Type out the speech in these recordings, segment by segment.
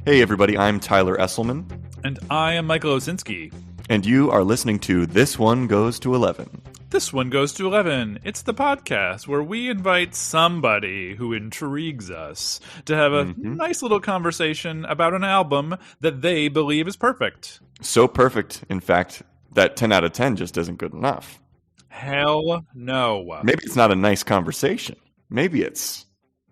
Hey everybody, I'm Tyler Esselman. And I am Michael Osinski. And you are listening to This One Goes to 11. This One Goes to 11. It's the podcast where we invite somebody who intrigues us to have a nice little conversation about an album that they believe is perfect. So perfect, in fact, that 10 out of 10 just isn't good enough. Hell no. Maybe it's not a nice conversation. Maybe it's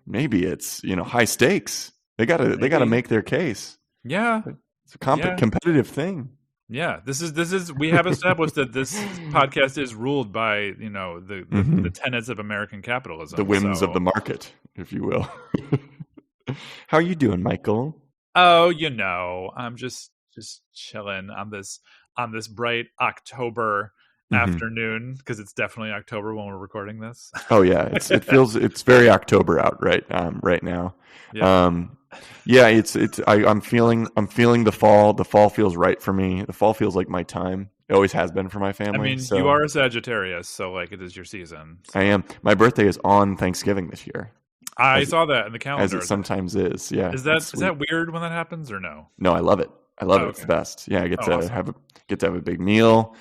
high stakes. They gotta make their case. Yeah. It's a competitive thing. Yeah, this is. We have established that this podcast is ruled by the tenets of American capitalism, the whims of the market, if you will. How are you doing, Michael? Oh, I'm just chilling on this bright October afternoon, because it's definitely October when we're recording this. Oh yeah, it's very October out right now. Yeah. I'm feeling the fall. The fall feels right for me. The fall feels like my time. It always has been for my family. I mean, you are a Sagittarius, so like it is your season. So. I am. My birthday is on Thanksgiving this year. I saw that in the calendar. As it sometimes is. Yeah. Is that weird when that happens or no? No, I love it. It. Okay. It's the best. Yeah, I get to awesome. have a big meal.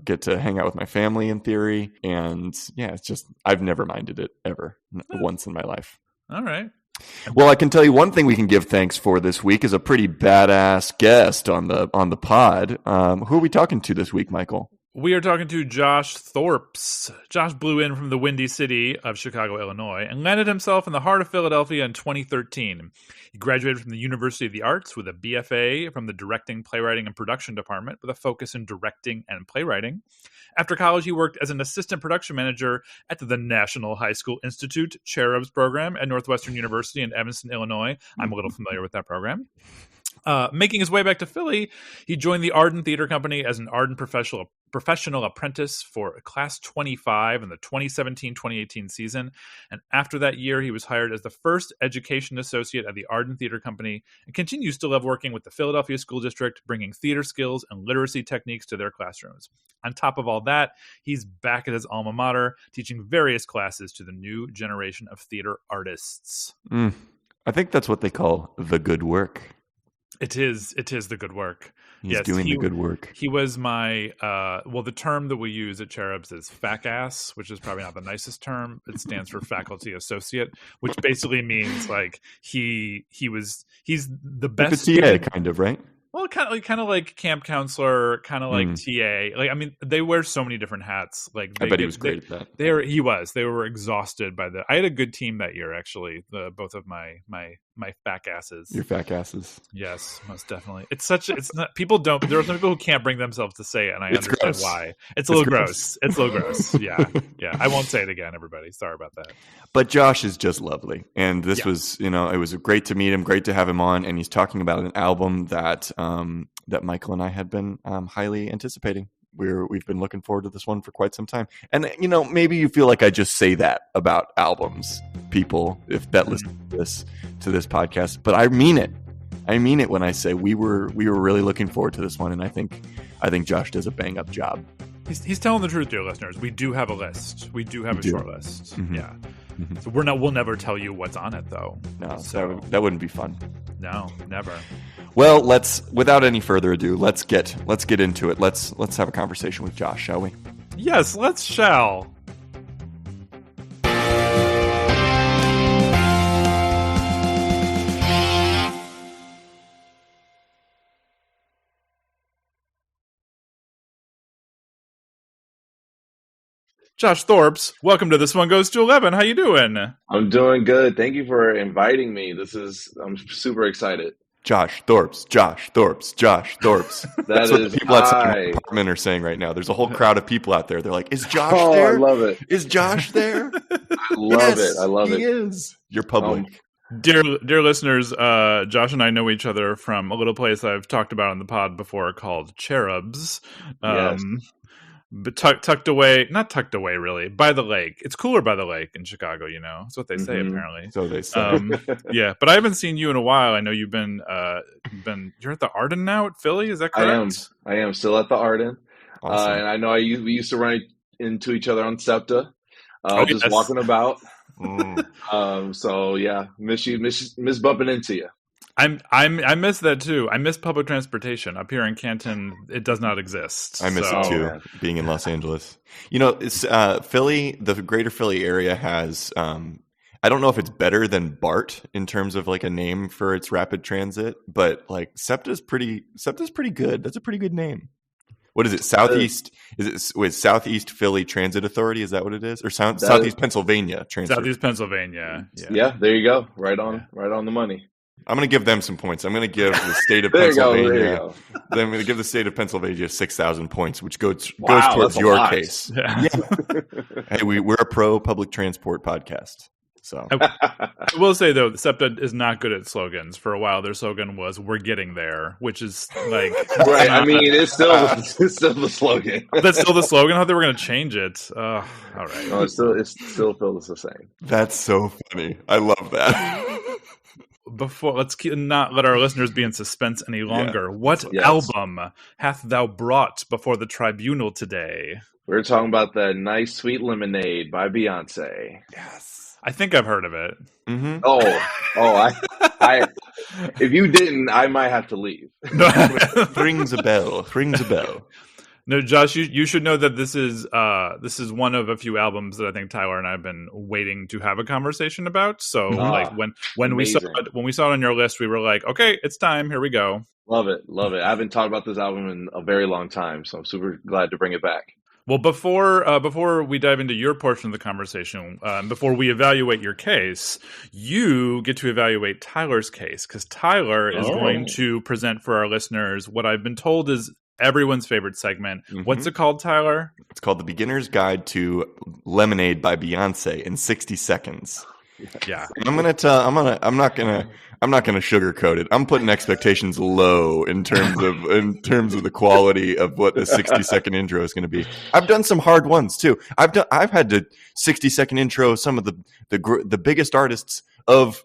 Get to hang out with my family in theory, and yeah, it's just I've never minded it ever once in my life. All right. Well, I can tell you one thing we can give thanks for this week is a pretty badass guest on the pod. Who are we talking to this week, Michael? We are talking to Josh Thorps. Josh blew in from the Windy City of Chicago, Illinois, and landed himself in the heart of Philadelphia in 2013. He graduated from the University of the Arts with a BFA from the Directing, Playwriting, and Production Department with a focus in directing and playwriting. After college, he worked as an assistant production manager at the National High School Institute Cherubs program at Northwestern University in Evanston, Illinois. I'm a little familiar with that program. Making his way back to Philly, he joined the Arden Theater Company as an Arden professional apprentice for Class 25 in the 2017-2018 season. And after that year, he was hired as the first education associate at the Arden Theater Company and continues to love working with the Philadelphia School District, bringing theater skills and literacy techniques to their classrooms. On top of all that, he's back at his alma mater, teaching various classes to the new generation of theater artists. I think that's what they call the good work. It is the good work. He's doing the good work. He was my, the term that we use at Cherubs is FACAS, which is probably not the nicest term. It stands for faculty associate, which basically means like he's the best. Like a TA kind of, right? Well, kind of like camp counselor, kind of like TA. Like, I mean, they wear so many different hats. Like, I bet he was great at that. They were exhausted by I had a good team that year, actually. Both of my fat asses. Your fat asses. Yes, most definitely. It's not. People don't. There are some people who can't bring themselves to say it, and I understand gross. why. It's a little gross. It's a little gross. Yeah. I won't say it again, everybody. Sorry about that. But Josh is just lovely, and this was, it was great to meet him, great to have him on, and he's talking about an album that Michael and I had been highly anticipating. We've been looking forward to this one for quite some time, and maybe you feel like I just say that about albums, people, if that listen to this podcast, but I mean it. I mean it when I say we were really looking forward to this one, and I think Josh does a bang up job. He's telling the truth, dear listeners. We do have a list. We do have a short list. Mm-hmm. Yeah. Mm-hmm. So we'll never tell you what's on it, though. No, so that wouldn't be fun. No, never. Well, without any further ado, let's get into it. Let's have a conversation with Josh, shall we? Yes, let's shall. Josh Thorps, welcome to This One Goes to 11. How you doing? I'm doing good. Thank you for inviting me. I'm super excited. Josh Thorps. That's what the people outside my apartment are saying right now. There's a whole crowd of people out there. They're like, "Is Josh there? I love it. Is Josh there?" I love it. I love it. He is. You're public. Dear listeners, Josh and I know each other from a little place I've talked about on the pod before called Cherubs. Yes. But tucked away, not tucked away really, by the lake. It's cooler by the lake in Chicago, That's what they say, apparently. So they say. Yeah, but I haven't seen you in a while. I know you've been you're at the Arden now at Philly, is that correct? I am still at the Arden. Awesome. And I know we used to run into each other on SEPTA, just walking about. So yeah, miss bumping into you. I miss that too. I miss public transportation up here in Canton. It does not exist. I miss it too, being in Los Angeles. It's Philly, the greater Philly area has, I don't know if it's better than BART in terms of like a name for its rapid transit, but like SEPTA's pretty good. That's a pretty good name. What is it? Southeast? Is it with Southeast Philly Transit Authority? Is that what it is? Or Southeast Pennsylvania Transit? Southeast Pennsylvania. Yeah, there you go. Right on the money. I'm going to give them some points. I'm going to give the state of Pennsylvania. There you go. Then I'm going to give the state of Pennsylvania 6,000 points, which goes towards your case. Yeah. Hey, we're a pro public transport podcast. So I will say though, SEPTA is not good at slogans. For a while, their slogan was "We're getting there," which is like right. I mean, it's still the slogan. That's still the slogan. I thought they were going to change it. All right. No, it still feels the same. That's so funny. I love that. Let's not let our listeners be in suspense any longer. Yeah. What album hath thou brought before the tribunal today? We're talking about the Nice Sweet Lemonade by Beyonce. Yes. I think I've heard of it. Mm-hmm. I if you didn't, I might have to leave. Rings a bell. No, Josh, you should know that this is one of a few albums that I think Tyler and I have been waiting to have a conversation about. So like when we saw it on your list, we were like, okay, it's time. Here we go. Love it. I haven't talked about this album in a very long time, so I'm super glad to bring it back. Well, before we dive into your portion of the conversation, before we evaluate your case, you get to evaluate Tyler's case, because Tyler is going to present for our listeners what I've been told is everyone's favorite segment. Mm-hmm. What's it called, Tyler? It's called The Beginner's Guide to Lemonade by Beyonce in 60 seconds. Yeah. I'm not gonna sugarcoat it. I'm putting expectations low in terms of the quality of what the 60-second intro is going to be. I've done some hard ones too. I've had to 60-second intro some of the biggest artists of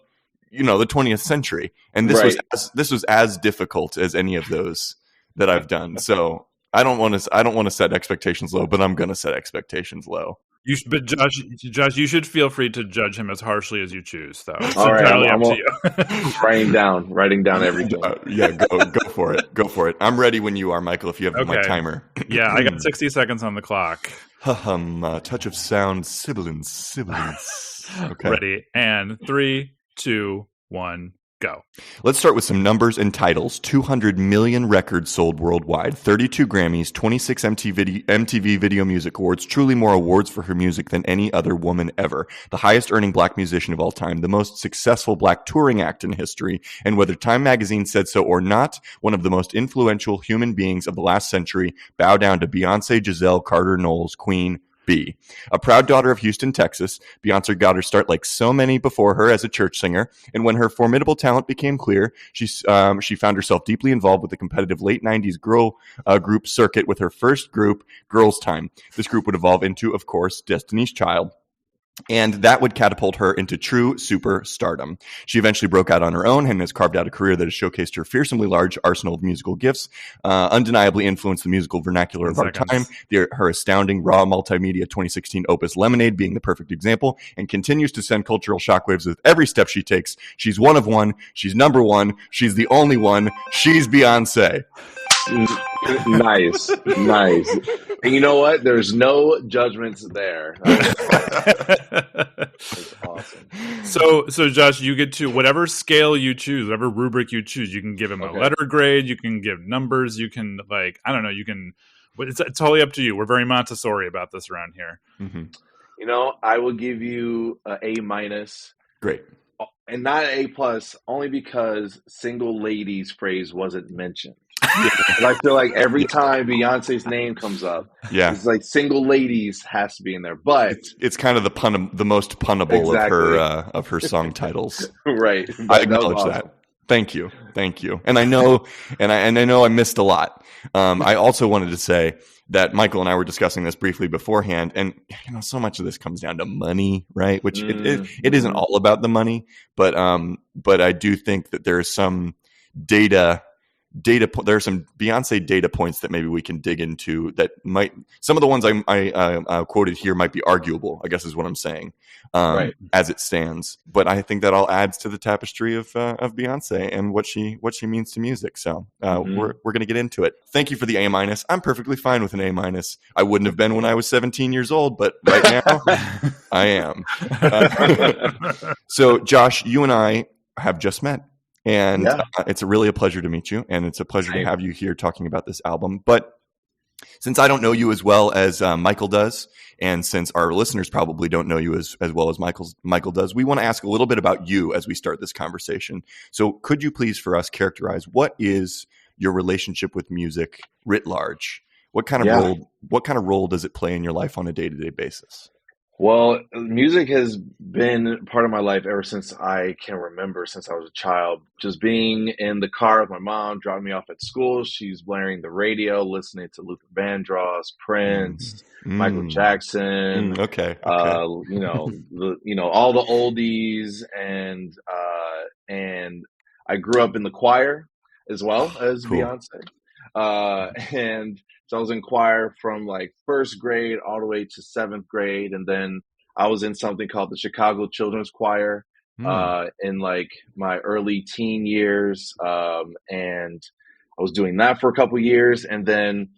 the 20th century, and this was as difficult as any of those that I've done. So I don't want to set expectations low, but I'm going to set expectations low. But Josh, you should feel free to judge him as harshly as you choose, though. It's all right, entirely up to you. writing down everything. Go for it. Go for it. I'm ready when you are, Michael. If you have my timer. Yeah, I got 60 seconds on the clock. Touch of sound, sibilance. Okay. Ready, and 3, 2, 1. Go. Let's start with some numbers and titles. 200 million records sold worldwide, 32 Grammys, 26 MTV Video Music Awards, truly more awards for her music than any other woman ever. The highest earning black musician of all time, the most successful black touring act in history, and whether Time magazine said so or not, one of the most influential human beings of the last century. Bow down to Beyonce Giselle Carter-Knowles, Queen B. A proud daughter of Houston, Texas, Beyonce got her start like so many before her as a church singer, and when her formidable talent became clear, she found herself deeply involved with the competitive late 90s girl group circuit with her first group, Girls Time. This group would evolve into, of course, Destiny's Child, and that would catapult her into true superstardom. She eventually broke out on her own and has carved out a career that has showcased her fearsomely large arsenal of musical gifts, undeniably influenced the musical vernacular of our time, her astounding raw multimedia 2016 opus Lemonade being the perfect example, and continues to send cultural shockwaves with every step she takes. She's one of one. She's number one. She's the only one. She's Beyonce. Nice. And you know what? There's no judgments there. That's awesome. So Josh, you get to whatever scale you choose, whatever rubric you choose. You can give him a letter grade. You can give numbers. You can you can. It's totally up to you. We're very Montessori about this around here. Mm-hmm. I will give you an A-. Great. And not an A+, only because single ladies phrase wasn't mentioned. And I feel like every time Beyonce's name comes up, it's like single ladies has to be in there. But it's kind of the most punnable of her song titles. Right. I acknowledge that. Thank you. And I know I missed a lot. I also wanted to say that Michael and I were discussing this briefly beforehand, and so much of this comes down to money, right? Which it isn't all about the money, but I do think that there is some data there are some Beyonce data points that maybe we can dig into that might, some of the ones I quoted here might be arguable, I guess is what I'm saying, as it stands. But I think that all adds to the tapestry of Beyonce and what she means to music. So we're going to get into it. Thank you for the A-. I'm perfectly fine with an A-. I wouldn't have been when I was 17 years old, but right now I am. So Josh, you and I have just met. And it's really a pleasure to meet you, and it's a pleasure to have you here talking about this album. But since I don't know you as well as Michael does, and since our listeners probably don't know you as well as Michael does, we want to ask a little bit about you as we start this conversation. So could you please, for us, characterize what is your relationship with music writ large? What kind of role does it play in your life on a day-to-day basis? Well, music has been part of my life ever since I can remember, since I was a child. Just being in the car with my mom, dropping me off at school, she's blaring the radio, listening to Luther Vandross, Prince, Michael Jackson. Okay. All the oldies, and I grew up in the choir as well as Beyonce, and. So I was in choir from like first grade all the way to seventh grade. And then I was in something called the Chicago Children's Choir in like my early teen years. And I was doing that for a couple of years. And then,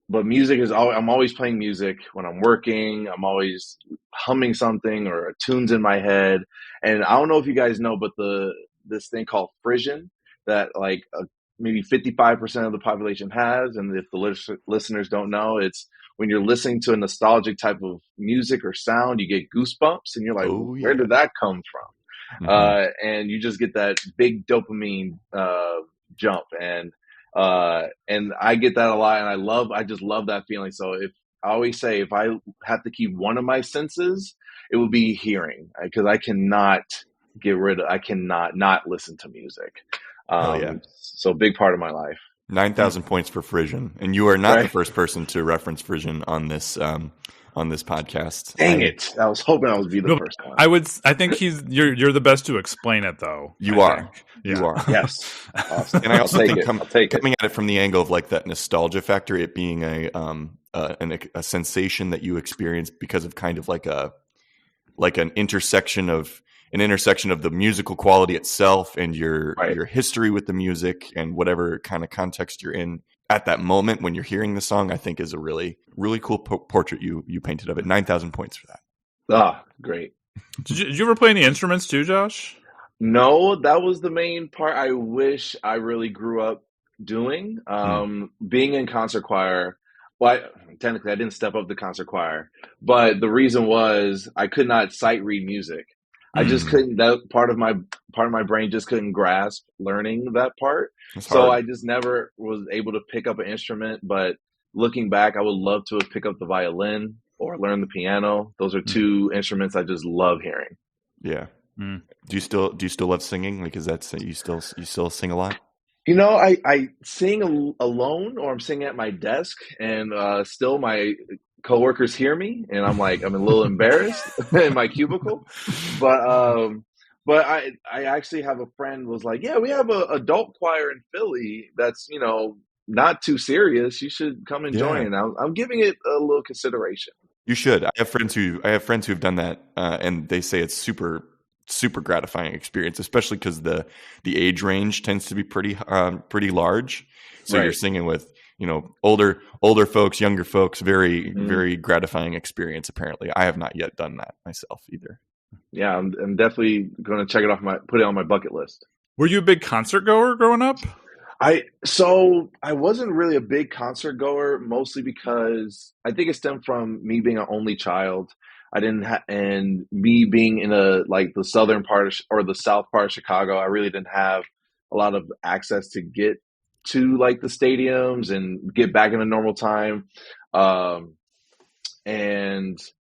but music is I'm always playing music when I'm working. I'm always humming something or tunes in my head. And I don't know if you guys know, but this thing called frisson that like maybe 55% of the population has. And if the listeners don't know, it's when you're listening to a nostalgic type of music or sound, you get goosebumps and you're like, where did that come from? And you just get that big dopamine jump. And I get that a lot. And I just love that feeling. So I always say, if I have to keep one of my senses, it would be hearing, because I cannot not listen to music. So big part of my life. 9,000 points for frisson, and you are not the first person to reference frisson on this podcast. Dang it! I was hoping I would be the first one. I think you're the best to explain it, though. You are. Yes. Awesome. And I also think coming at it from the angle of like that nostalgia factor, it being a sensation that you experience because of kind of like an intersection of the musical quality itself and your history with the music and whatever kind of context you're in at that moment when you're hearing the song, I think is a really, really cool portrait you painted of it. 9,000 points for that. Ah, great. Did you ever play any instruments too, Josh? No, that was the main part I wish I really grew up doing. Being in concert choir, technically I didn't step up the concert choir, but the reason was I could not sight read music. I just couldn't. That part of my brain just couldn't grasp learning that part. So I just never was able to pick up an instrument. But looking back, I would love to have picked up the violin or learn the piano. Those are two instruments I just love hearing. Yeah. Do you still love singing? Like, is that you still sing a lot? I sing alone, or I'm singing at my desk, and still my coworkers hear me, and I'm a little embarrassed in my cubicle. But I actually have a friend was like, yeah, we have a adult choir in Philly that's not too serious. You should come and join. I'm giving it a little consideration. You should. I have friends who've done that, and they say it's super gratifying experience, especially because the age range tends to be pretty large. So you're singing with older folks, younger folks, very, very gratifying experience. Apparently, I have not yet done that myself either. Yeah, I'm definitely going to check it off put it on my bucket list. Were you a big concert goer growing up? I wasn't really a big concert goer, mostly because I think it stemmed from me being an only child. I didn't and me being in the southern part or the south part of Chicago, I really didn't have a lot of access to get to like the stadiums and get back in a normal time. And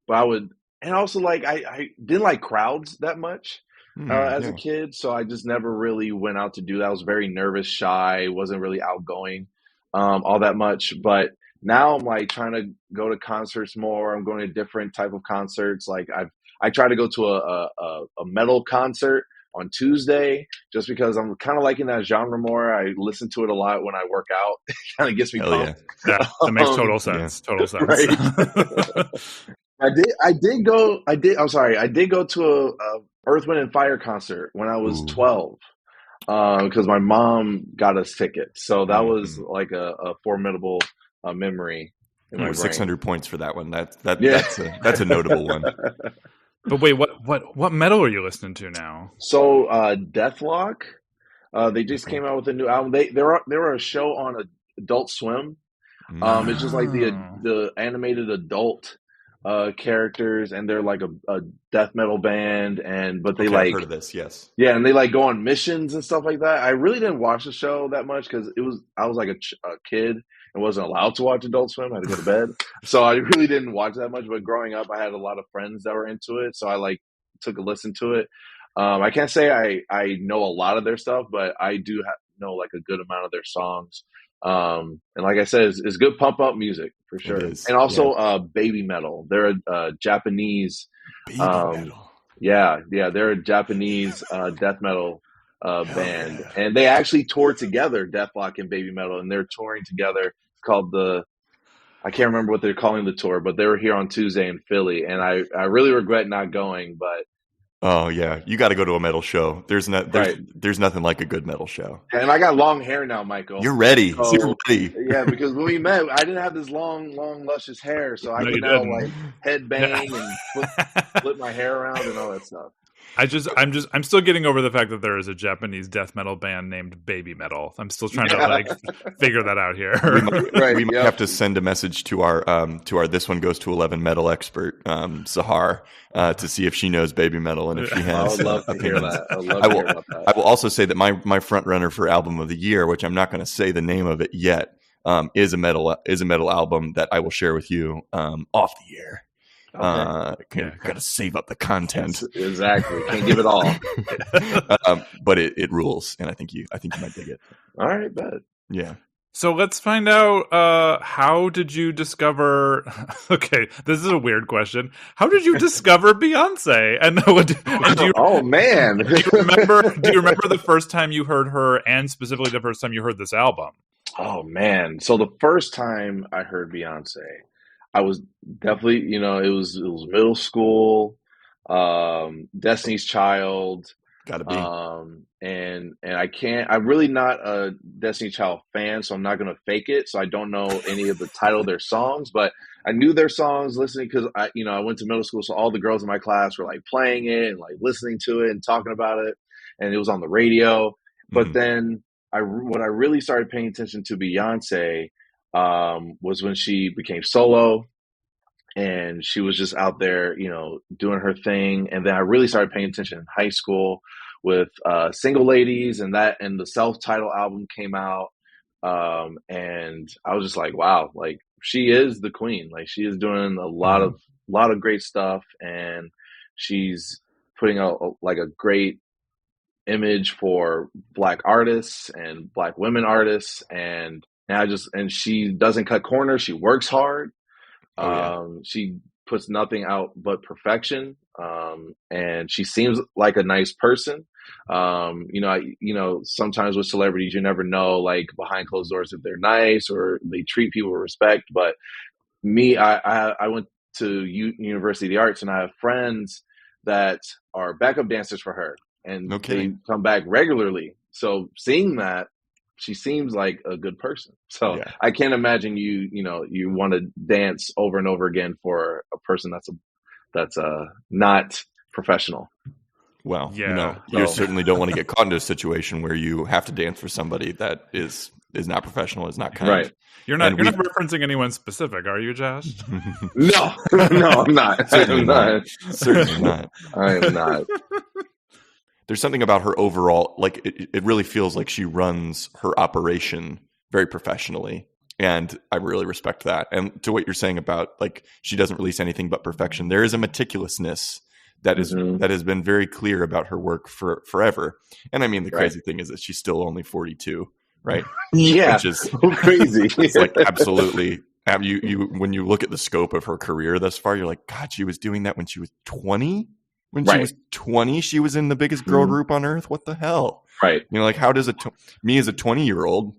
also I didn't like crowds that much as a kid. So I just never really went out to do that. I was very nervous, shy, wasn't really outgoing all that much. But now I'm trying to go to concerts more. I'm going to different type of concerts. I try to go to a metal concert on Tuesday, just because I'm kind of liking that genre more. I listen to it a lot when I work out. It kind of gets me pumped. Yeah, that makes total sense. Total sense. Right. I did go to a Earth, Wind and Fire concert when I was 12, because my mom got us tickets. So that was like a formidable memory in my brain. 600 points for that one. That's a notable one. But wait, what metal are you listening to now? So Deathlock, they just came out with a new album. They were a show on Adult Swim. It's just like the animated adult characters, and they're like a death metal band, but they I've heard of this, yes. Yeah, and they like go on missions and stuff like that. I really didn't watch the show that much because I was like a kid and wasn't allowed to watch Adult Swim. I had to go to bed, so I really didn't watch that much. But growing up, I had a lot of friends that were into it, so I like took a listen to it. I can't say I know a lot of their stuff, but I do know like a good amount of their songs. And like I said, it's good pump up music for sure. And also baby metal. They're a Japanese baby metal. Yeah, they're a Japanese death metal band, and they actually toured together, Deathlock and Baby Metal, and they're touring together. It's called I can't remember what they're calling the tour, but they were here on Tuesday in Philly, and I really regret not going, but oh yeah, you got to go to a metal show. There's nothing like a good metal show. And I got long hair now, Michael. You're ready. So, you're ready. Yeah, because when we met, I didn't have this long, luscious hair, so I can now like headbang and flip my hair around and all that stuff. I'm still getting over the fact that there is a Japanese death metal band named Baby Metal. I'm still trying to like figure that out here. We might have to send a message to our This One Goes to 11 metal expert, Sahar, to see if she knows Baby Metal and if she has. I would love to hear that. I will also say that my front runner for album of the year, which I'm not going to say the name of it yet, is a metal album that I will share with you off the air. Okay. Got to save up the content. Exactly. Can't give it all. But it rules, and I think you might dig it. All right, bet. Yeah. So let's find out, how did you discover, okay, this is a weird question. How did you discover Beyonce? And oh man. do you remember the first time you heard her, and specifically the first time you heard this album? Oh man. So the first time I heard Beyonce, I was definitely, it was middle school, Destiny's Child. Gotta be. And I'm really not a Destiny Child fan, so I'm not going to fake it. So I don't know any of the title of their songs, but I knew their songs listening because I went to middle school. So all the girls in my class were like playing it and like listening to it and talking about it. And it was on the radio. But then when I really started paying attention to Beyonce, was when she became solo, and she was just out there, doing her thing. And then I really started paying attention in high school with Single Ladies, and the self-titled album came out. And I was just like, wow, like she is the queen. Like she is doing a lot of great stuff, and she's putting out like a great image for Black artists and Black women artists, and she doesn't cut corners. She works hard. She puts nothing out but perfection. And she seems like a nice person. Sometimes with celebrities, you never know, like behind closed doors, if they're nice or they treat people with respect. But me, I went to University of the Arts, and I have friends that are backup dancers for her, and they come back regularly. So seeing that, she seems like a good person. So I can't imagine you want to dance over and over again for a person that's not professional. Well, you certainly don't want to get caught into a situation where you have to dance for somebody that is not professional, is not kind. Right. You're not referencing anyone specific, are you, Josh? No, I'm not. Certainly not. Certainly not. I am not. There's something about her overall, like it really feels like she runs her operation very professionally. And I really respect that. And to what you're saying about like she doesn't release anything but perfection, there is a meticulousness that has been very clear about her work for forever. And I mean, the crazy thing is that she's still only 42, right? Yeah, which is crazy. It's like absolutely. You when you look at the scope of her career thus far, you're like, God, she was doing that when she was 20. When she was 20, she was in the biggest girl group on earth. What the hell? Right. You know, like how does me as a 20-year-old,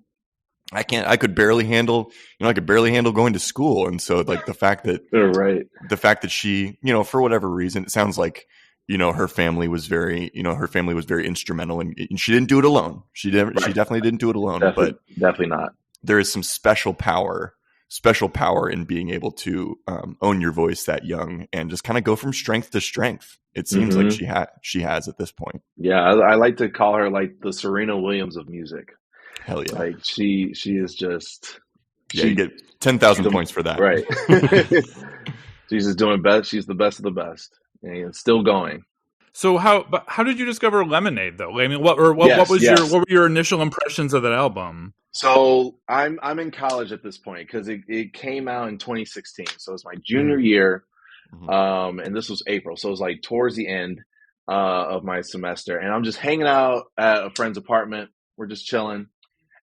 I could barely handle going to school. And so like the fact that she, you know, for whatever reason, it sounds like, you know, her family was very instrumental, and she didn't do it alone. She definitely didn't do it alone, but definitely not. There is some special power in being able to own your voice that young and just kind of go from strength to strength. It seems like she has at this point. Yeah, I like to call her like the Serena Williams of music. Hell yeah! Like she is just. You get 10,000 points for that. Right. She's just doing best. She's the best of the best, and still going. So how did you discover Lemonade though? I mean, what were your initial impressions of that album? So I'm in college at this point because it came out in 2016. So it's my junior year. And this was April. So it was like towards the end of my semester. And I'm just hanging out at a friend's apartment. We're just chilling.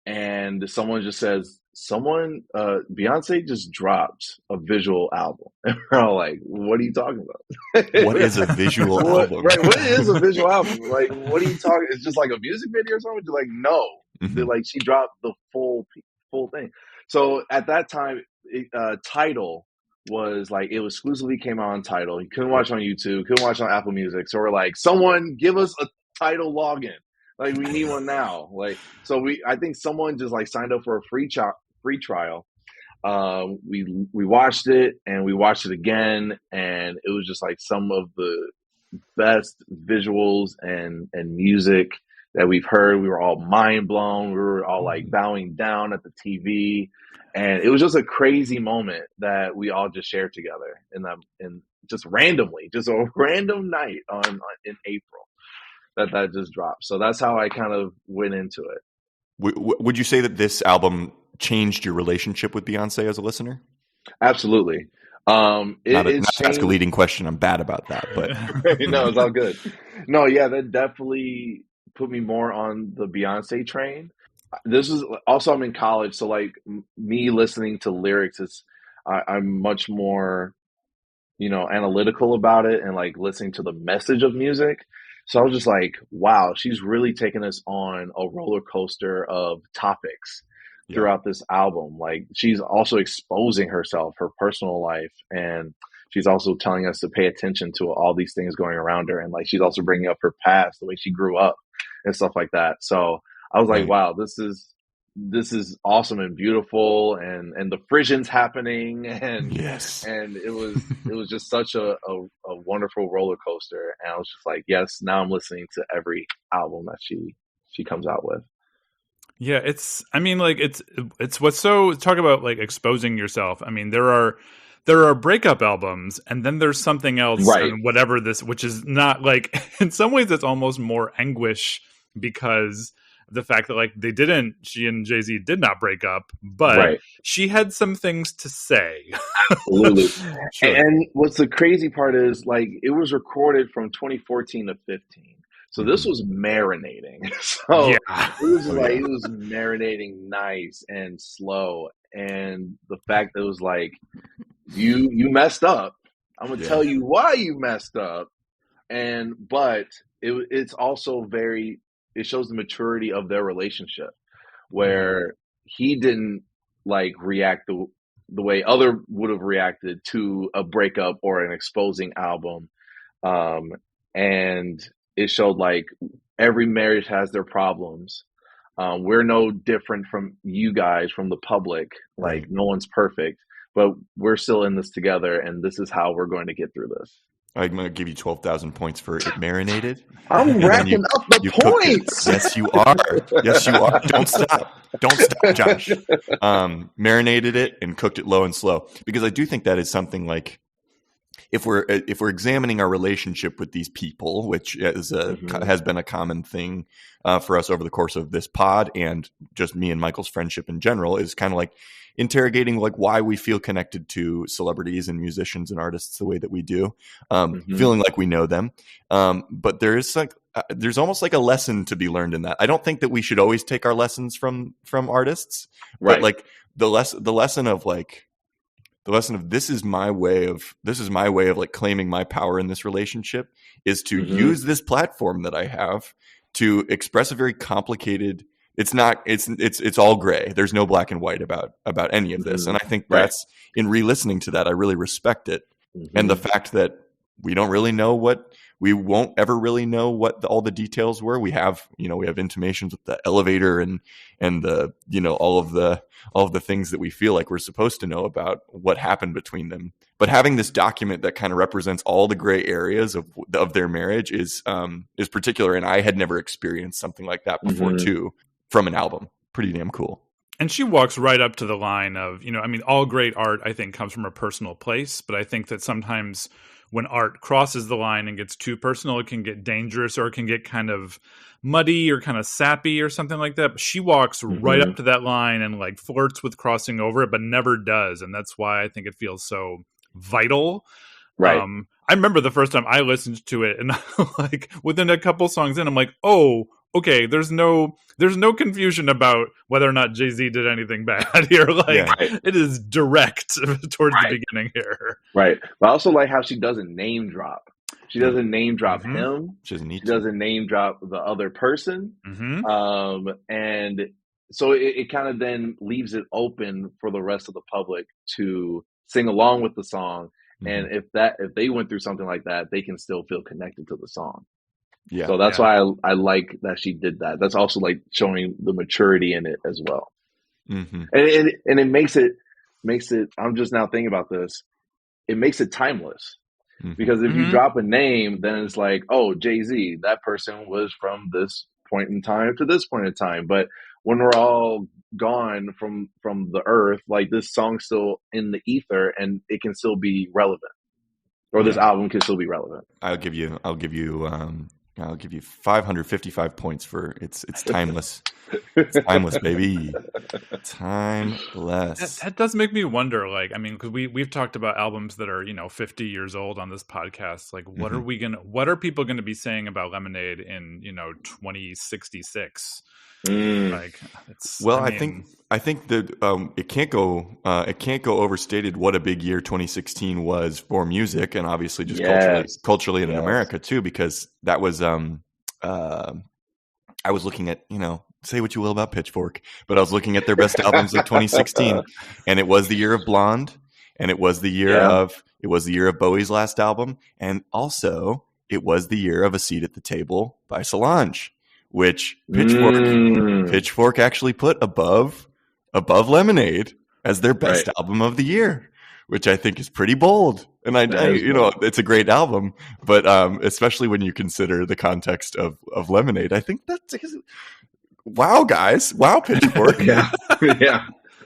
And someone just says, Beyonce just dropped a visual album. And we're all like, what are you talking about? What is a visual album? Right. What is a visual album? Like, what are you talking? It's just like a music video or something? You're like, no. Like she dropped the full thing. So at that time, Tidal was like, it exclusively came out on Tidal. You couldn't watch on YouTube, couldn't watch on Apple Music. So we're like, someone give us a Tidal login. Like we need one now. Like, so I think someone just like signed up for a free trial. We watched it and we watched it again, and it was just like some of the best visuals and music that we've heard. We were all mind blown. We were all like bowing down at the TV. And it was just a crazy moment that we all just shared together in just randomly, just a random night in April that just dropped. So that's how I kind of went into it. Would you say that this album changed your relationship with Beyonce as a listener? Absolutely. Not to ask a leading question. I'm bad about that, but no, it's all good. No, yeah, that definitely put me more on the Beyonce train. This is also, I'm in college, so like me listening to lyrics I'm much more, you know, analytical about it and like listening to the message of music. So I was just like, wow, she's really taking us on a roller coaster of topics throughout this album. Like she's also exposing herself, her personal life, and she's also telling us to pay attention to all these things going around her. And like she's also bringing up her past, the way she grew up and stuff like that. So I was like, wow, this is awesome and beautiful, and the Frisians happening, and and it was just such a wonderful roller coaster. And I was just like, yes, now I'm listening to every album that she comes out with. Yeah, it's what's so, talk about like exposing yourself. I mean, there are breakup albums, and then there's something else, and whatever this, which is not like, in some ways it's almost more anguish because the fact that like she and Jay-Z did not break up, but she had some things to say. Absolutely. Sure. And what's the crazy part is like, it was recorded from 2014 to 15. So this was marinating. So it was it was marinating nice and slow. And the fact that it was like, you messed up. I'm going to tell you why you messed up. But it's also it shows the maturity of their relationship, where he didn't like react the way other would have reacted to a breakup or an exposing album. And it showed like every marriage has their problems. We're no different from you guys, from the public. Like no one's perfect, but we're still in this together, and this is how we're going to get through this. I'm going to give you 12,000 points for it marinated. I'm racking up the points. Yes, you are. Yes, you are. Don't stop, Josh. Marinated it and cooked it low and slow, because I do think that is something like, if we're examining our relationship with these people, which has been a common thing for us over the course of this pod, and just me and Michael's friendship in general, is kind of like interrogating like why we feel connected to celebrities and musicians and artists the way that we do, feeling like we know them. But there's almost like a lesson to be learned in that. I don't think that we should always take our lessons from artists, but like the lesson of like The lesson of this is my way of like claiming my power in this relationship, is to use this platform that I have to express a very complicated. It's all gray. There's no black and white about any of this. And I think that's, in re-listening to that, I really respect it. And the fact that we won't ever really know what all the details were. We have intimations with the elevator and the, all of the things that we feel like we're supposed to know about what happened between them. But having this document that kind of represents all the gray areas of their marriage is particular. And I had never experienced something like that before too, from an album. Pretty damn cool. And she walks right up to the line of, all great art, I think, comes from a personal place. But I think that sometimes when art crosses the line and gets too personal, it can get dangerous, or it can get kind of muddy or kind of sappy or something like that. But she walks right up to that line and like flirts with crossing over it, but never does. And that's why I think it feels so vital. Right. I remember the first time I listened to it, and like within a couple songs in, I'm like, oh, okay, there's no confusion about whether or not Jay-Z did anything bad here. It is direct towards the beginning here. Right. But I also like how she doesn't name drop. She doesn't name drop him. She doesn't name drop the other person. And so it kind of then leaves it open for the rest of the public to sing along with the song. And if they went through something like that, they can still feel connected to the song. Yeah. So that's why I like that she did that. That's also like showing the maturity in it as well. And it makes it, I'm just now thinking about this, it makes it timeless. Because if you drop a name, then it's like, oh, Jay-Z, that person was from this point in time to this point in time. But when we're all gone from the earth, like this song's still in the ether and it can still be relevant, or this album can still be relevant. I'll give you 555 points for it's timeless. It's timeless, baby. Timeless. That does make me wonder, because we've talked about albums that are, 50 years old on this podcast. Like, what are people going to be saying about Lemonade in, 2066? I think that it can't go overstated what a big year 2016 was for music, and obviously just culturally in America too, because that was I was looking at, say what you will about Pitchfork, but I was looking at their best albums of 2016, and it was the year of Blonde, and it was the year of Bowie's last album, and also it was the year of A Seat at the Table by Solange, which Pitchfork actually put above Lemonade as their best album of the year, which I think is pretty bold. And it's a great album, but especially when you consider the context of Lemonade, I think that's wow, guys, wow, Pitchfork, yeah.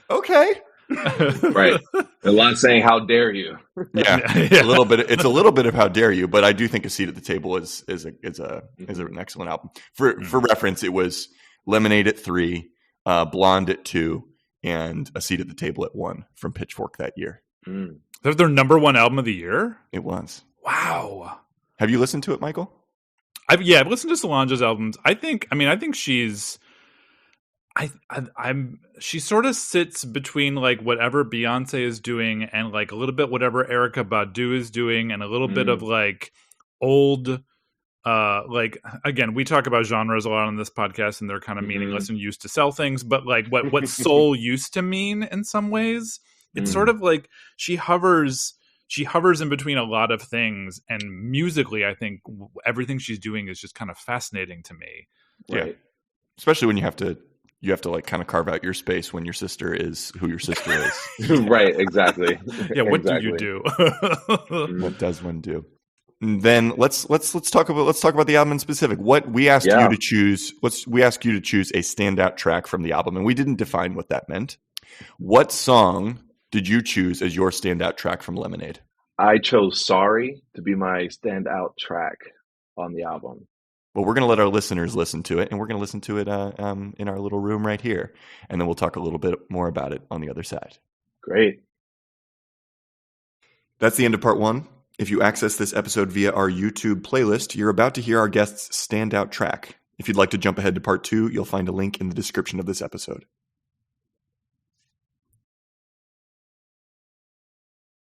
Okay. Right. A lot saying how dare you. A little bit. It's a little bit of how dare you, but I do think A Seat at the Table is an excellent album. For reference, it was Lemonade at 3, Blonde at 2, and A Seat at the Table at 1 from Pitchfork that year. That's their number one album of the year? It was. Wow. Have you listened to it, Michael? I've listened to Solange's albums. I think she's she sort of sits between like whatever Beyonce is doing and like a little bit whatever Erykah Badu is doing, and a little bit of like old again, we talk about genres a lot on this podcast, and they're kind of meaningless and used to sell things, but like what soul used to mean in some ways, it's sort of like she hovers in between a lot of things, and musically I think everything she's doing is just kind of fascinating to me. Right. Yeah. Especially when you have to like kind of carve out your space when your sister is who your sister is. Right, exactly. Yeah, what do you do? What does one do? And then let's talk about the album in specific. What we asked you to choose. We asked you to choose a standout track from the album, and we didn't define what that meant. What song did you choose as your standout track from Lemonade? I chose Sorry to be my standout track on the album. Well, we're going to let our listeners listen to it, and we're going to listen to it in our little room right here. And then we'll talk a little bit more about it on the other side. Great. That's the end of part 1. If you access this episode via our YouTube playlist, you're about to hear our guest's standout track. If you'd like to jump ahead to part 2, you'll find a link in the description of this episode.